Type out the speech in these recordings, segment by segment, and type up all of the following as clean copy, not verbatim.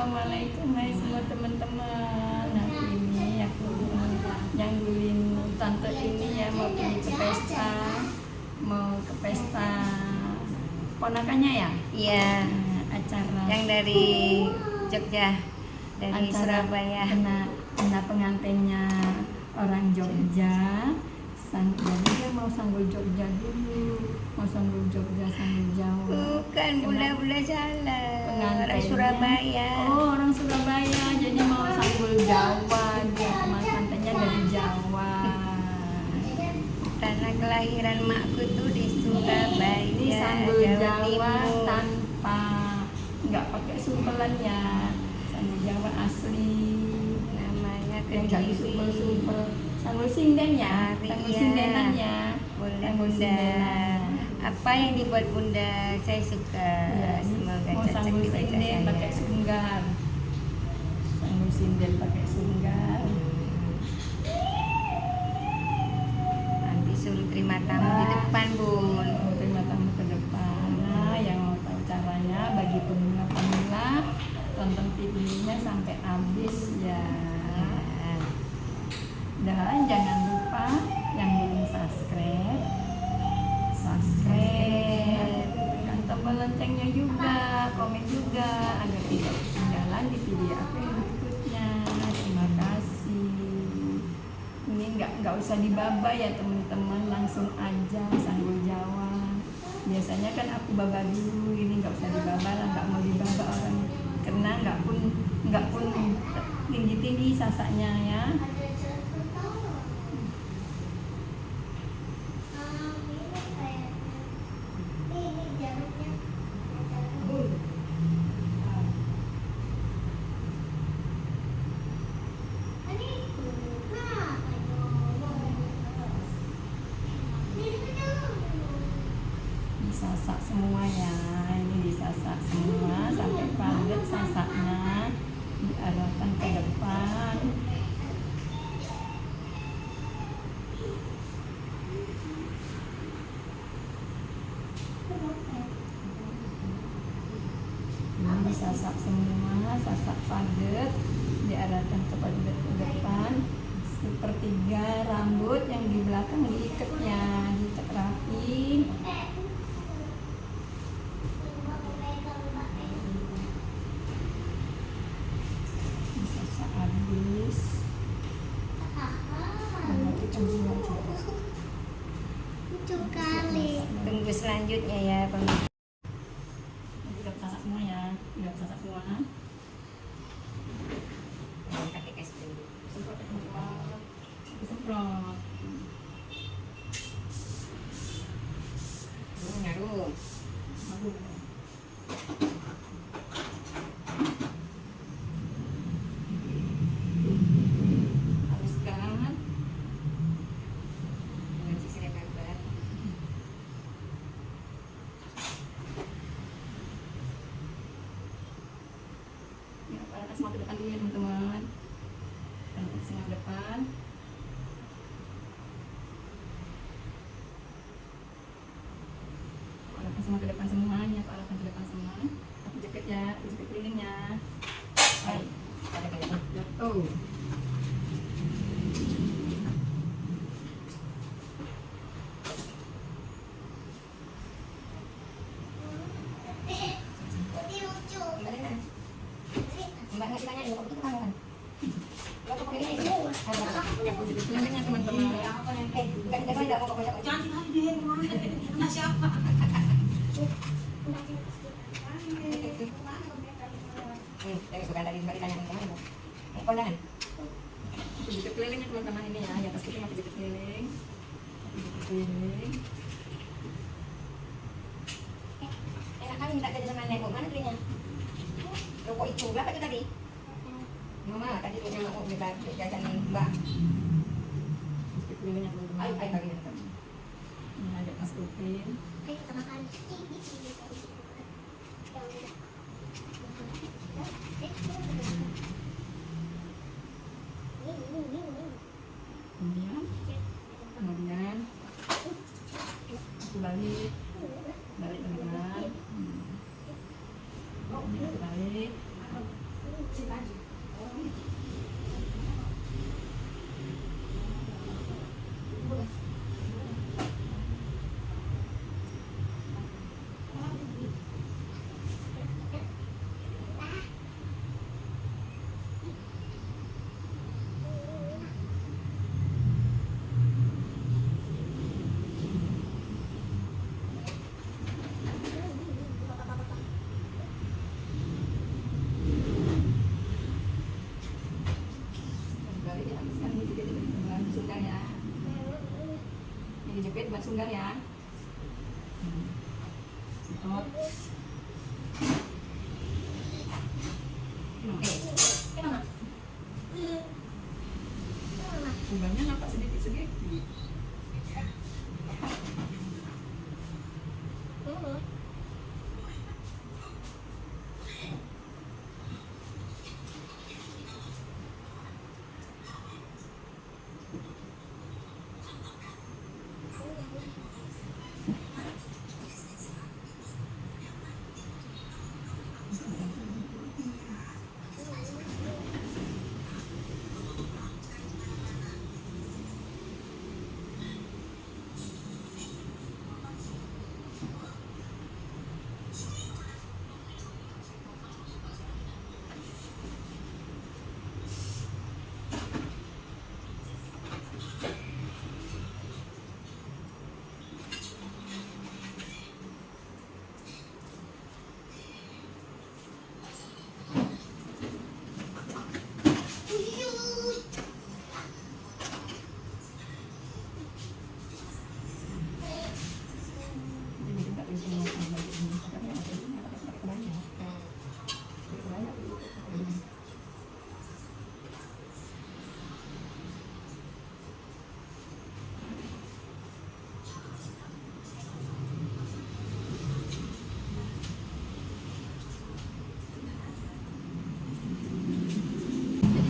Assalamualaikum hai semua teman-teman. Nah ini aku nyanggulin tante ini ya mau pergi ke pesta, ponakannya ya? Iya. Acara Yang dari Jogja, dari Surabaya. Kena pengantinnya orang Jogja. Jadi dia mau sanggul Jogja dulu, mau sanggul Jogja, sanggul Jawa. Bukan, bule-bule salah. Orang Pengantinnya Surabaya. Oh, orang Surabaya. Jadi mau sanggul Jawa, dia pengantinnya dari Jawa. Tanah kelahiran makku tuh di Surabaya. Ini sanggul Jawa Timur. tanpa nggak pakai sumpelan ya, sanggul Jawa asli. Namanya Yang nggak disumpel-sumpel. Sanggul sinden ya, sanggul sindenan ya. Boleh Sanggul bunda. sindenan. Apa yang dibuat bunda? Saya suka. Ya, Semoga mau cocok sanggul di wajah sinden saya. pakai sunggar. Sanggul sinden pakai sunggar. Nanti suruh terima tamu di depan, Bun. Terima tamu ke depan. Nah, yang mau tahu caranya bagi pemula tonton videonya sampai habis ya. Dan jangan lupa yang belum subscribe, tekan tombol loncengnya juga, komen juga agar tidak ketinggalan di video aku yang berikutnya. Terima kasih. Ini nggak usah dibaba ya teman-teman, langsung aja sanggul Jawa. Biasanya kan aku baba dulu, ini nggak usah dibaba lah, nggak mau dibaba orang, karena nggak pun tinggi sasaknya ya. Disasak semua ya, ini disasak semua sampai padat sasaknya, diarahkan ke depan. Ini disasak semua, sasak padat, diarahkan ke depan. Sepertiga rambut yang di belakang diikatnya, diikat rapi. Tunggu selanjutnya ya, pemirsa. Udah sasak semua ya, udah sasak semua. Pakai es krim. Semprot. Ngaruh. Haluskan. Dengan sisir yang lebar. Ya, arahkan semua ke depan dulu ya teman-teman. Arahkan semua ke depan. Arahkan semua ke depan semuanya, arahkan ke depan semua. Aku jepit ya, aku jepit kelilingnya. Baik, Ada kayaknya. jatuh. Mbak ngasih tanya dulu, kok begitu kamu kan? Lo kok pakai ini sih? Aku jepit kelilingnya teman-teman. Enggak mau pokoknya. Jangan dihadirin kemana? Sama siapa? Dari bukan dari Mbak ditanya kemana Bu? Kondangan? Aku jepit kelilingnya teman-teman ini ya, atas itu aku jepit keliling. Aku jepit keliling. Enak kali minta jajan sama nenek, Bu. Mana belinya? Rokok itu, berapa itu tadi? Mama, tadi punya mau minta jajan Mbak. Jepit kelilingnya teman-teman. Ayo bagi nanti. Ini ada tas kuping. Kemudian aku balik teman-teman. Ini aku balik. Dijepit buat sunggar ya. Stop. Sunggarnya nampak sedikit-sedikit.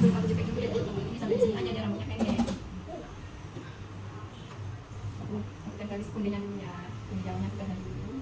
Aku jepit dulu ya, ini sampai sini aja dia rambutnya pendek. Aku garis kundinya dulu ya, kundiannya ke dalam dulu.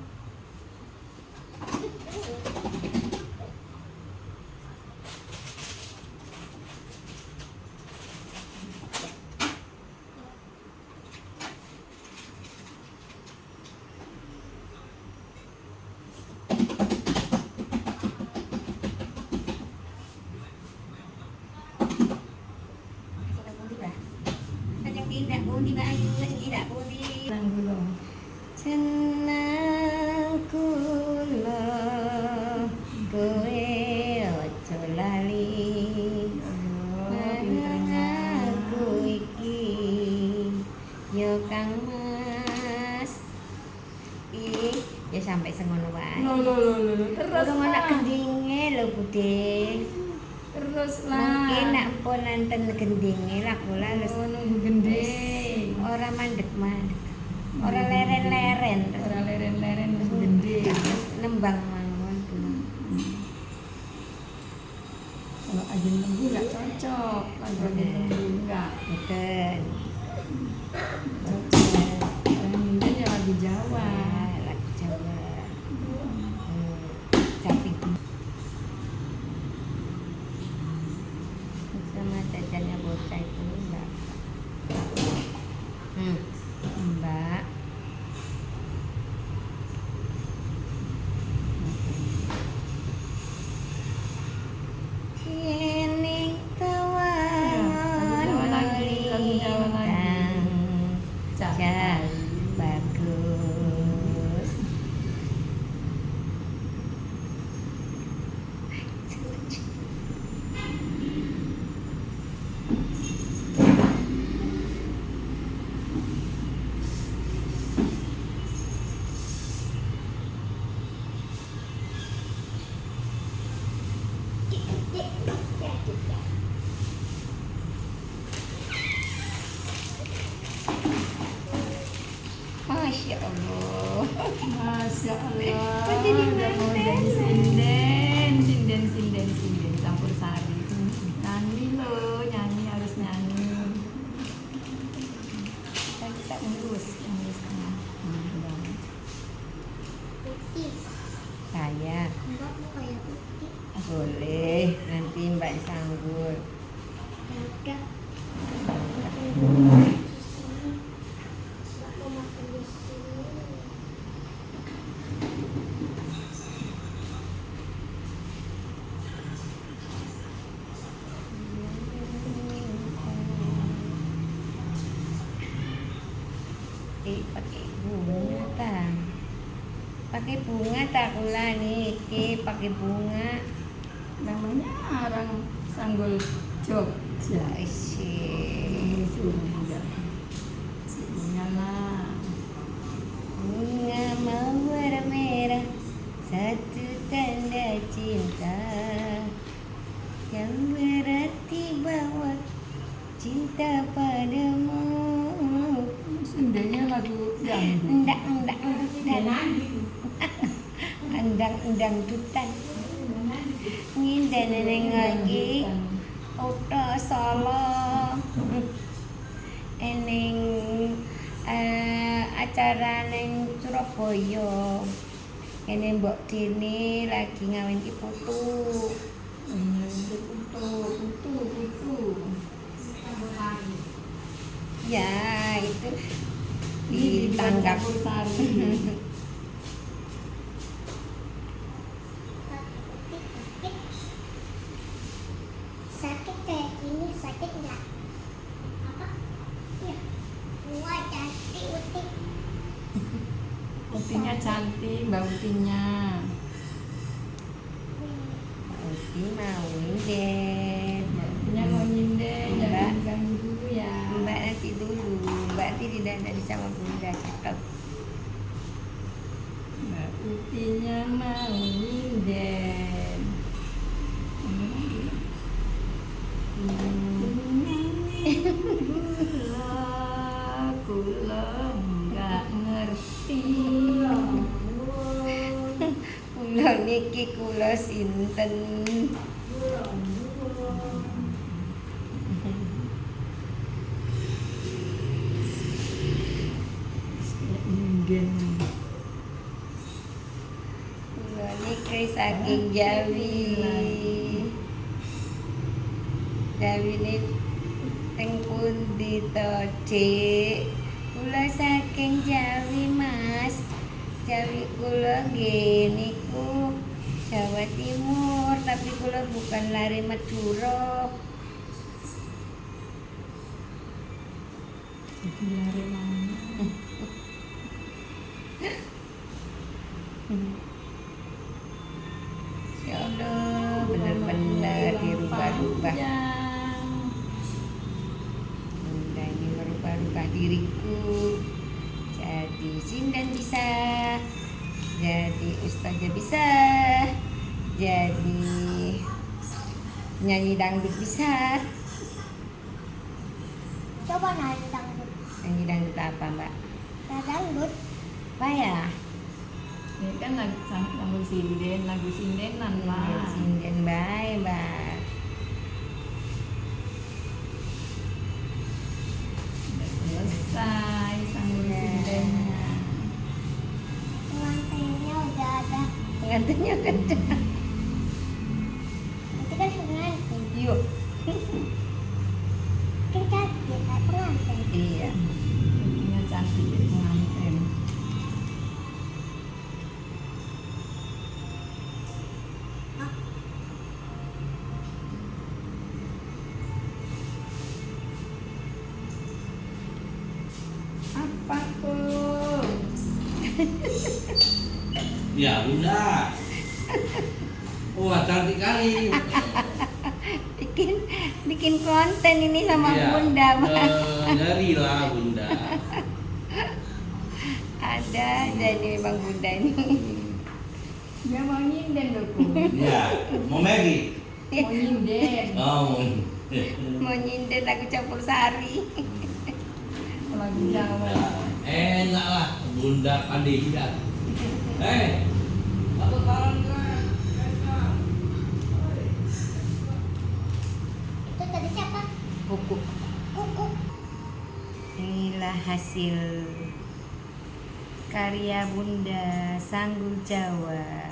Tidak pundi bayu, tidak pundi. Tenang dulu. Senang kula kowe ojo lali. Pinternya. Aku iki yo Kang Mas. Ih, ya sampai semono wae. Terus Ora ana lah. gendinge lho Bude. Terus Mungkin lah. nak pun nanten gendinge lah kula wis Nunggu gede. ora mandek-mandek. Ora leren-leren terus Ora leren-leren terus gede. nembang mawon kula. Kalau ajen lembu nggak cocok. Kalau ajen lembu nggak Mboten. cocok. Yang penting ya lagu Jawa. Lagu Jawa. Sapi sama jajannya bocah itu Mbak. Mbak. Yening tawangon Lagu Jawa lagi, lagu Jawa lagi. Jan bagus. Masya Allah. Masya Allah. Kok jadi Udah mau manten? jadi sinden campur sari. Nyanyi loh, nyanyi harus nyanyi. Kan kita lurus, yang lurus tengah. Saya Enggak, mau kayak putih. boleh nanti Pak Sanggul. Udah. Aku makan di sini. Pakai bunga tak? Pakai bunga tak kula nih? Pakai bunga. Namanya orang Sanggul Jogja. Asyik. Bunga lah. Bunga mawar merah, satu tanda cinta yang berarti bahwa cinta padamu. Sundanya lagu dangdut. Endang dutan ngindan nengoki oto solo eneng acara neng Surabaya ini Mbok Dini lagi ngawin ki putu. Putu. Ya itu ditanggap. Sakit kayak gini, sakit nggak? Apa? Ya. Wah, cantik utik. Utinya cantik, Mbak Utinya. Uti mau nyinden. Utinya mau nyinden, Mbak. jangan ganggu dulu ya. Mbak nanti dulu. Mbak nanti didandani sama bunda cakep. Mbak Utinya mau nyinden. Kula nggak ngerti. Kula niki kula sinten? Nyinden. Kula niki saking Jawi. Jawi ini teng pundi to, Dik? Kula saking Jawi, Mas. Jawi kula nggih niku Jawa Timur, tapi kula bukan lari Madura. Jadi lari mana? Ya Allah, benar-benar dirubah-rubah. Bunda ini merubah-rubah diriku. Jadi sindan bisa, jadi ustazah bisa, jadi nyanyi dangdut bisa. Coba nyanyi dangdut. Nyanyi dangdut apa, Mbak? Nah, dangdut. Apa ya? Ini kan lagu sinden, lagu sindenan lah. Sinden bae, Mbak. Udah selesai Sanggul sindennya. Pengantinnya udah ada. Pengantinnya kencang. Nanti kan pengantin. Yuk. Kan cantik kayak pengantin. Iya. Intinya cantik jadi pengantin. Apa tuh? Ya bunda. Wah cantik kali. bikin konten ini sama Iya, bunda, Mbak. Ngeri lah bunda. Ada jadi memang bunda ini. Dia mau nyinden loh, Bu. Iya, mau Maggie. Mau nyinden. Oh. Mau nyinden lagu campur sari. Lagu Jawa. Enak lah bunda pandai tidak. Apa kawan kan? Itu tadi siapa? Kuku. Kuku. Inilah hasil karya bunda Sanggul Jawa.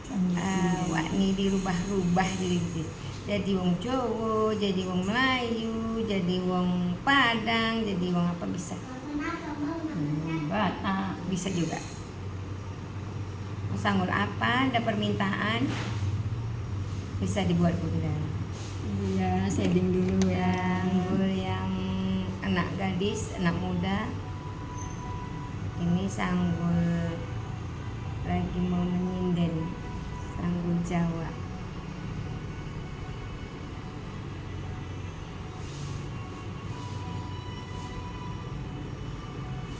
Sanggul sinden. Awak ni dirubah-rubah dirintis. Jadi wong Jawa, jadi wong Melayu, jadi wong Padang, jadi wong apa bisa? Batak. Bisa juga. Sanggul apa? Ada permintaan bisa dibuat bunda. Iya, shading dulu ya. Sanggul yang anak gadis, anak muda. Ini sanggul lagi mau menyinden, sanggul Jawa.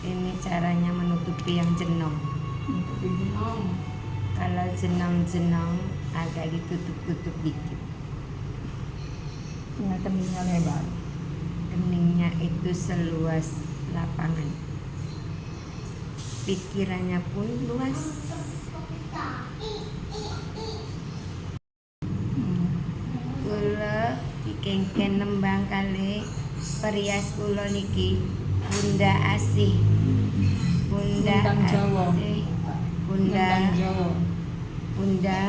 Ini caranya menutupi yang jenong. Untuk digenong. Kalau jenong-jenong agak ditutup-tutup dikit. Dengan keningnya lebar. Keningnya itu seluas lapangan. Pikirannya pun luas. Kula kengken nembang kali perias kula niki Bunda Asih. Bunda Bundang Jawa. Asih. Bunda Bundang Jawa. Bunda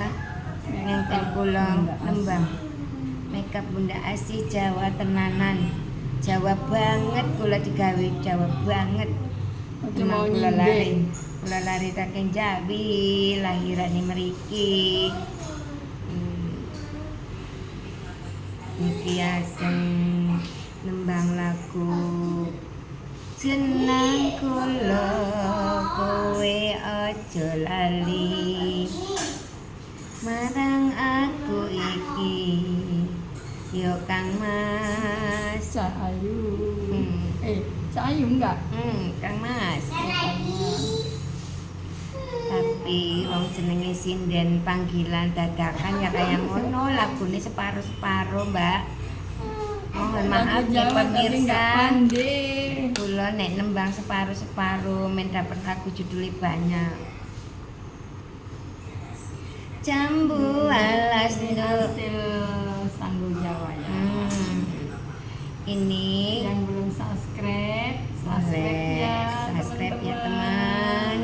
ngenten kula nembang. Makeup Bunda Asih Jawa tenanan. Jawa banget kula digawe Jawa banget. Ojo mau Kula nyindir. lari saking Jambi, lahirane mriki. Niki ajeng nembang lagu jeneng kula kowe aja lali marang aku iki yo Kang Mas. Sayu. Hmm. Sayu enggak? Kang Mas. Tapi wong jenenge sinden panggilan dadakan ya kayak ngono lagune separo-separo, Mbak. Mohon maaf Lagu ya Jawa tapi enggak pemirsa. pandai. Kula nek nembang separo-separo men dapat lagu judulnya banyak. Jambu alas Ini do. hasil sanggul Jawa ya. Ini Yang belum subscribe boleh ya. subscribe ya teman-teman.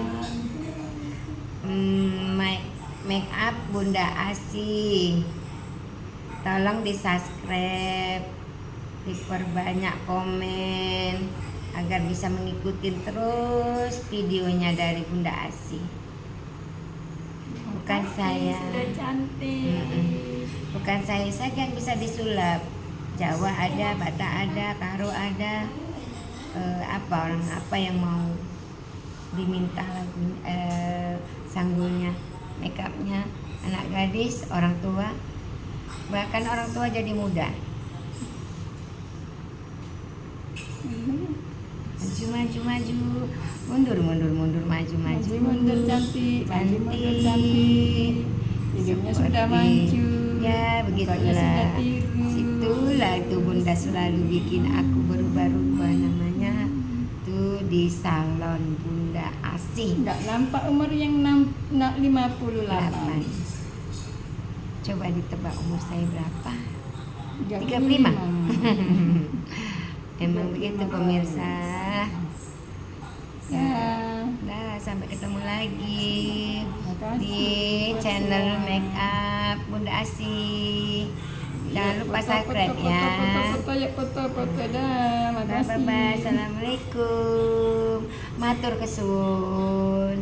teman. Make up Bunda Asih. Tolong di subscribe, diperbanyak komen agar bisa mengikuti terus videonya dari Bunda Asih. Bukan saya. Sudah cantik. Bukan saya saja yang bisa disulap. Jawa ada, Batak ada, Karo ada. Apa orang apa yang mau diminta lagu sanggulnya, make upnya, anak gadis, orang tua, bahkan orang tua jadi muda. Maju, mundur, maju. Maju mundur cantik. Maju mundur Cantik. cantik. Hidupnya sudah Seperti- maju. Ya Mukanya begitulah. sudah biru. Itulah itu Bunda selalu bikin aku berubah-ubah namanya tuh di salon Bunda Asih. Enggak nampak umur yang 58. Coba ditebak umur saya berapa? 35. Emang begitu pemirsa. Ya. Nah, sampai ketemu lagi Makasih. di channel Make Up Bunda Asih. Jangan lupa subscribe ya. Foto dah. Makasih. Bye bye. Assalamualaikum. Matur kesuwun.